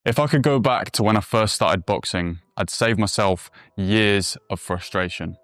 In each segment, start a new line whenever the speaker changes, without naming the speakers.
If I could go back to when I first started boxing, I'd save myself years of frustration.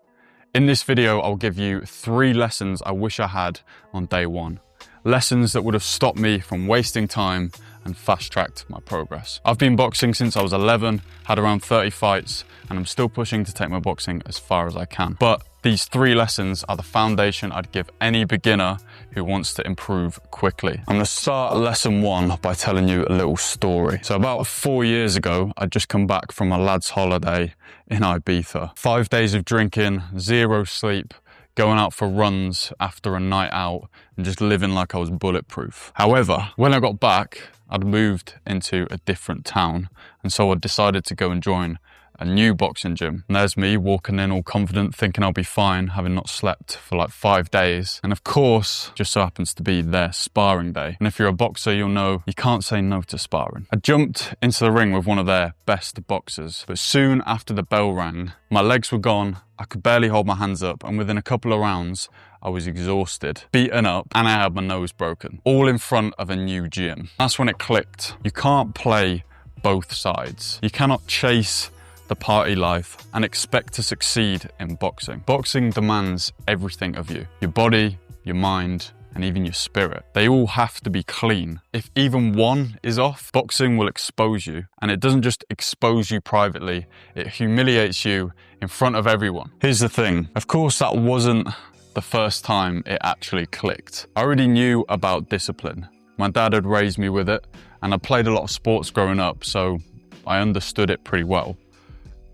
In this video, I'll give you 3 lessons I wish I had on day one. Lessons that would have stopped me from wasting time and fast-tracked my progress. I've been boxing since I was 11, had around 30 fights, and I'm still pushing to take my boxing as far as I can. But these 3 lessons are the foundation I'd give any beginner who wants to improve quickly. I'm gonna start lesson 1 by telling you a little story. So about 4 years ago, I'd just come back from a lad's holiday in Ibiza. 5 days of drinking, 0 sleep, going out for runs after a night out, and just living like I was bulletproof. However, when I got back, I'd moved into a different town, and so I decided to go and join a new boxing gym. And there's me walking in all confident, thinking I'll be fine, having not slept for like 5 days. And of course, just so happens to be their sparring day. And if you're a boxer, you'll know you can't say no to sparring. I jumped into the ring with one of their best boxers, but soon after the bell rang, my legs were gone, I could barely hold my hands up, and within a couple of rounds, I was exhausted, beaten up, and I had my nose broken, all in front of a new gym. That's when it clicked. You can't play both sides. You cannot chase the party life and expect to succeed in boxing. Boxing demands everything of you. Your body, your mind, and even your spirit. They all have to be clean. If even one is off, boxing will expose you. And it doesn't just expose you privately, it humiliates you in front of everyone. Here's the thing, of course that wasn't the first time it actually clicked. I already knew about discipline. My dad had raised me with it, and I played a lot of sports growing up, so I understood it pretty well.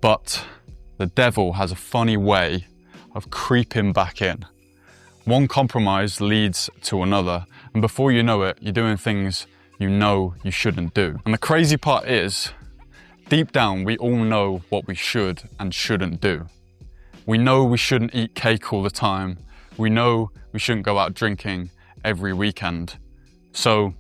But the devil has a funny way of creeping back in. One compromise leads to another, and before you know it, you're doing things you know you shouldn't do. And the crazy part is, deep down, we all know what we should and shouldn't do. We know we shouldn't eat cake all the time. We know we shouldn't go out drinking every weekend. So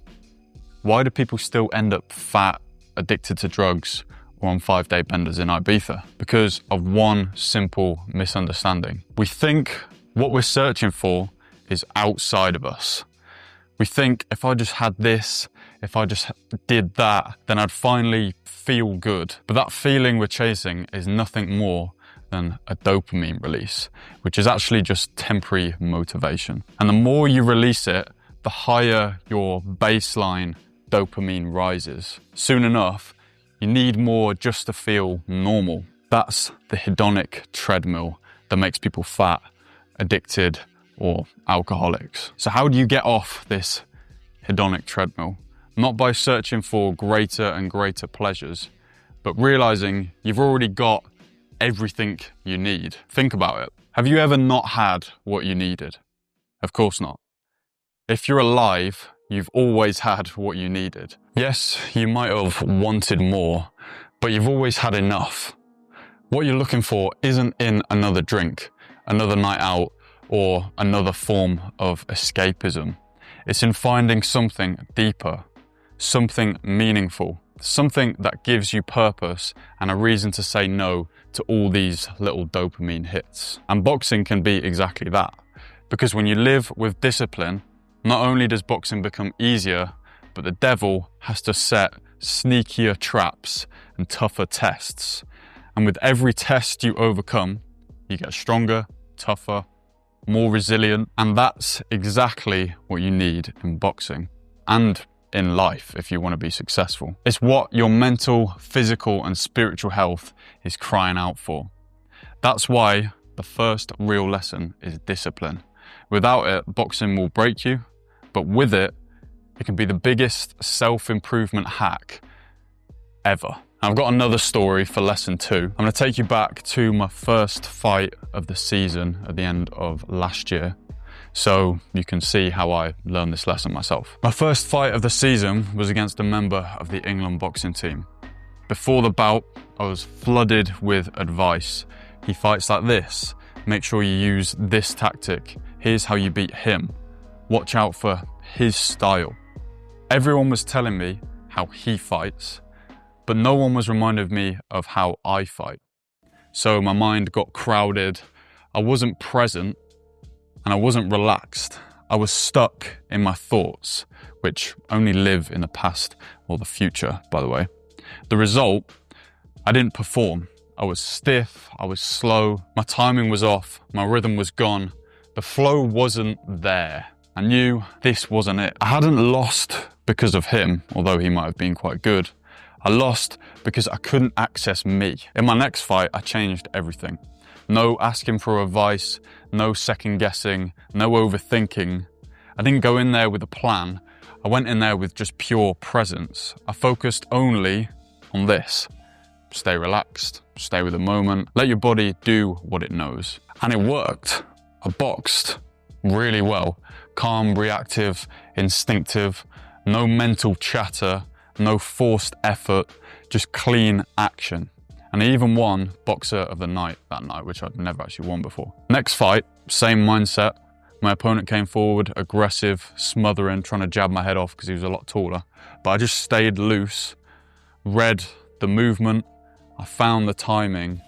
why do people still end up fat, addicted to drugs, or on 5-day benders in Ibiza? Because of one simple misunderstanding. We think what we're searching for is outside of us. We think if I just had this, if I just did that, then I'd finally feel good. But that feeling we're chasing is nothing more than a dopamine release, which is actually just temporary motivation. And the more you release it, the higher your baseline dopamine rises. Soon enough, you need more just to feel normal. That's the hedonic treadmill that makes people fat, addicted, or alcoholics. So how do you get off this hedonic treadmill? Not by searching for greater and greater pleasures, but realizing you've already got everything you need. Think about it. Have you ever not had what you needed? Of course not. If you're alive, you've always had what you needed. Yes, you might have wanted more, but you've always had enough. What you're looking for isn't in another drink, another night out, or another form of escapism. It's in finding something deeper, something meaningful, something that gives you purpose and a reason to say no to all these little dopamine hits. And boxing can be exactly that. Because when you live with discipline, not only does boxing become easier, but the devil has to set sneakier traps and tougher tests. And with every test you overcome, you get stronger, tougher, more resilient. And that's exactly what you need in boxing and in life if you want to be successful. It's what your mental, physical, and spiritual health is crying out for. That's why the first real lesson is discipline. Without it, boxing will break you. But with it, it can be the biggest self-improvement hack ever. I've got another story for lesson 2. I'm going to take you back to my first fight of the season at the end of last year, so you can see how I learned this lesson myself. My first fight of the season was against a member of the England boxing team. Before the bout, I was flooded with advice. He fights like this. Make sure you use this tactic. Here's how you beat him. Watch out for his style. Everyone was telling me how he fights, but no one was reminding me of how I fight. So my mind got crowded. I wasn't present and I wasn't relaxed. I was stuck in my thoughts, which only live in the past or the future, by the way. The result, I didn't perform. I was stiff, I was slow, my timing was off, my rhythm was gone. The flow wasn't there. I knew this wasn't it. I hadn't lost because of him, although he might have been quite good. I lost because I couldn't access me. In my next fight, I changed everything. No asking for advice, no second guessing, no overthinking. I didn't go in there with a plan. I went in there with just pure presence. I focused only on this. Stay relaxed, stay with the moment, let your body do what it knows. And it worked. I boxed really well. Calm, reactive, instinctive, no mental chatter, no forced effort, just clean action. And I even won Boxer of the Night that night, which I'd never actually won before. Next fight, same mindset. My opponent came forward, aggressive, smothering, trying to jab my head off because he was a lot taller. But I just stayed loose, read the movement, I found the timing,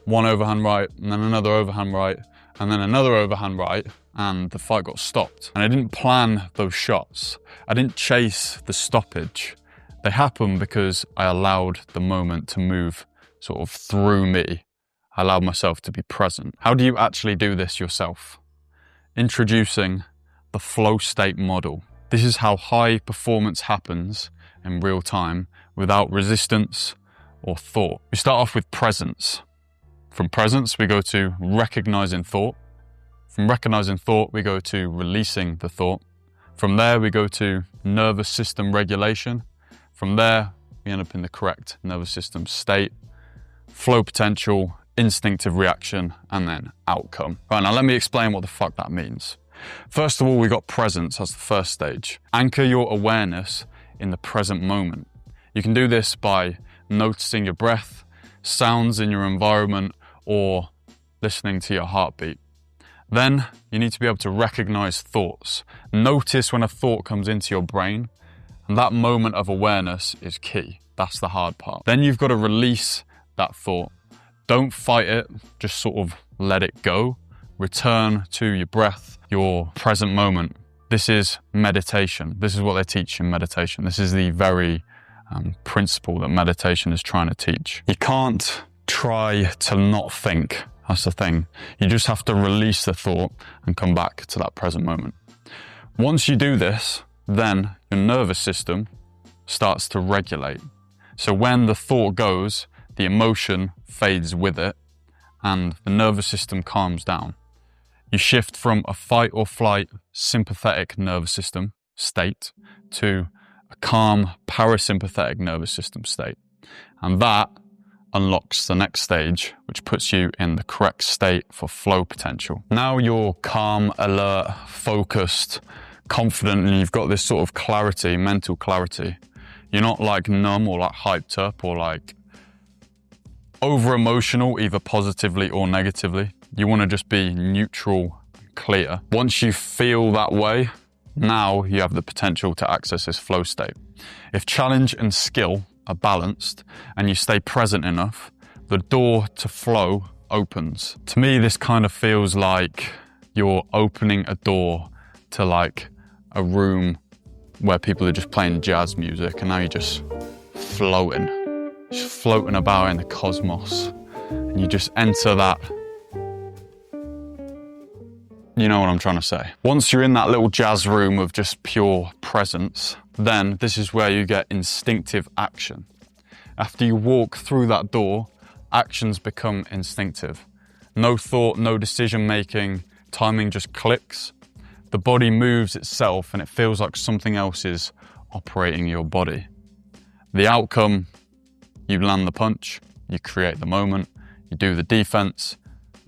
one overhand right, and then another overhand right, and then another overhand right, and the fight got stopped. And I didn't plan those shots. I didn't chase the stoppage. They happened because I allowed the moment to move sort of through me. I allowed myself to be present. How do you actually do this yourself? Introducing the flow state model. This is how high performance happens in real time without resistance or thought. We start off with presence. From presence, we go to recognizing thought. From recognizing thought, we go to releasing the thought. From there, we go to nervous system regulation. From there, we end up in the correct nervous system state, flow potential, instinctive reaction, and then outcome. Right, now let me explain what the fuck that means. First of all, we got presence as the first stage. Anchor your awareness in the present moment. You can do this by noticing your breath, sounds in your environment, or listening to your heartbeat. Then you need to be able to recognize thoughts. Notice when a thought comes into your brain, and that moment of awareness is key. That's the hard part. Then you've got to release that thought. Don't fight it, just sort of let it go. Return to your breath, your present moment. This is meditation. This is what they teach in meditation. This is the very principle that meditation is trying to teach. You can't try to not think. That's the thing. You just have to release the thought and come back to that present moment. Once you do this, then your nervous system starts to regulate. So when the thought goes, the emotion fades with it and the nervous system calms down. You shift from a fight or flight sympathetic nervous system state to a calm parasympathetic nervous system state. And that unlocks the next stage, which puts you in the correct state for flow potential. Now you're calm, alert, focused, confident, and you've got this sort of clarity, mental clarity. You're not like numb or like hyped up or like over emotional, either positively or negatively. You want to just be neutral, clear. Once you feel that way, now you have the potential to access this flow state. If challenge and skill are balanced and you stay present enough, the door to flow opens. To me, this kind of feels like you're opening a door to like a room where people are just playing jazz music and now you're just floating about in the cosmos, and you just enter that. You know what I'm trying to say. Once you're in that little jazz room of just pure presence, then this is where you get instinctive action. After you walk through that door, actions become instinctive. No thought, no decision making, timing just clicks. The body moves itself and it feels like something else is operating your body. The outcome, you land the punch, you create the moment, you do the defense,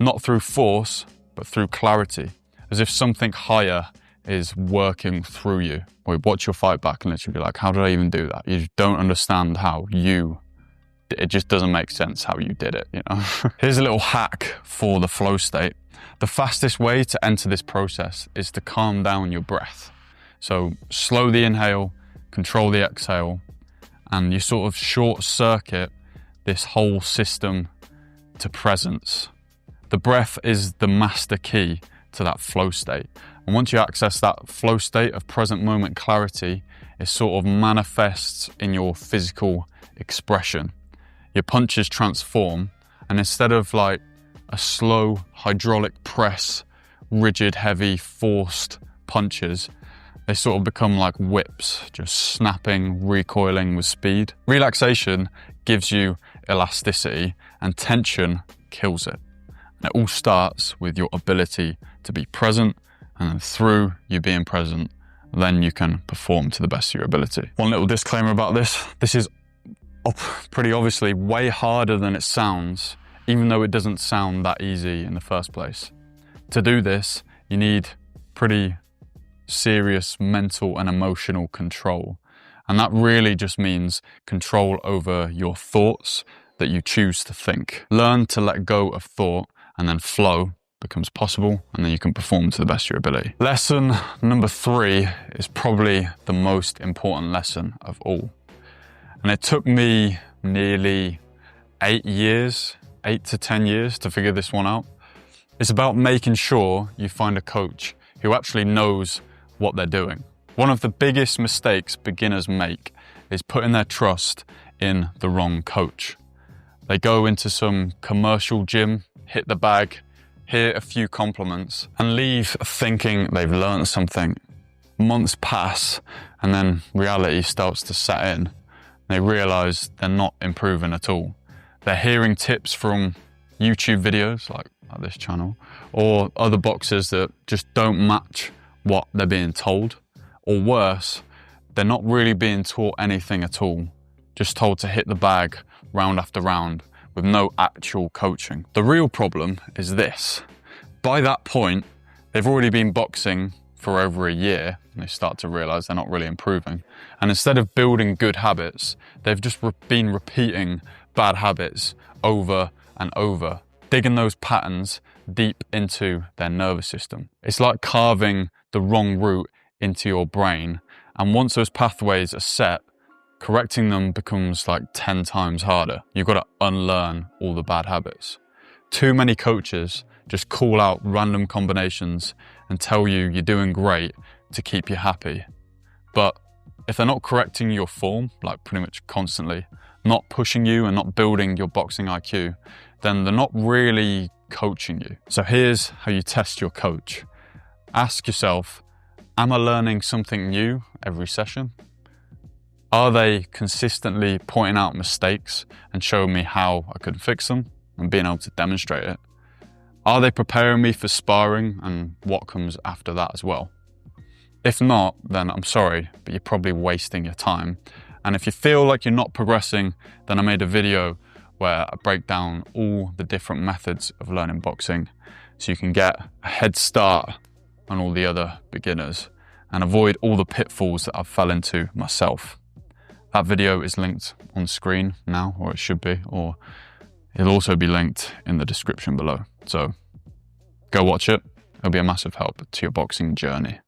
not through force, but through clarity, as if something higher is working through you. Or you watch your fight back and literally be like, how did I even do that? You just don't understand how it just doesn't make sense how you did it, you know? Here's a little hack for the flow state. The fastest way to enter this process is to calm down your breath. So slow the inhale, control the exhale, and you sort of short circuit this whole system to presence. The breath is the master key to that flow state. And once you access that flow state of present moment clarity, it sort of manifests in your physical expression. Your punches transform, and instead of like a slow hydraulic press, rigid, heavy, forced punches, they sort of become like whips, just snapping, recoiling with speed. Relaxation gives you elasticity, and tension kills it. And it all starts with your ability to be present, and then through you being present, then you can perform to the best of your ability. One little disclaimer about this. This is pretty obviously way harder than it sounds, even though it doesn't sound that easy in the first place. To do this, you need pretty serious mental and emotional control. And that really just means control over your thoughts that you choose to think. Learn to let go of thought, and then flow becomes possible, and then you can perform to the best of your ability. Lesson number 3 is probably the most important lesson of all. And it took me nearly 8 to 10 years to figure this one out. It's about making sure you find a coach who actually knows what they're doing. One of the biggest mistakes beginners make is putting their trust in the wrong coach. They go into some commercial gym, hit the bag, hear a few compliments, and leave thinking they've learned something. Months pass, and then reality starts to set in. They realize they're not improving at all. They're hearing tips from YouTube videos like this channel, or other boxers that just don't match what they're being told. Or worse, they're not really being taught anything at all, just told to hit the bag round after round with no actual coaching. The real problem is this. By that point, they've already been boxing for over a year, and they start to realize they're not really improving. And instead of building good habits, they've just been repeating bad habits over and over, digging those patterns deep into their nervous system. It's like carving the wrong route into your brain, and once those pathways are set, correcting them becomes like 10 times harder. You've got to unlearn all the bad habits. Too many coaches just call out random combinations and tell you you're doing great to keep you happy. But if they're not correcting your form, like pretty much constantly, not pushing you and not building your boxing IQ, then they're not really coaching you. So here's how you test your coach. Ask yourself, am I learning something new every session? Are they consistently pointing out mistakes and showing me how I could fix them and being able to demonstrate it? Are they preparing me for sparring and what comes after that as well? If not, then I'm sorry, but you're probably wasting your time. And if you feel like you're not progressing, then I made a video where I break down all the different methods of learning boxing so you can get a head start on all the other beginners and avoid all the pitfalls that I've fell into myself. That video is linked on screen now, or it should be, or it'll also be linked in the description below. So go watch it. It'll be a massive help to your boxing journey.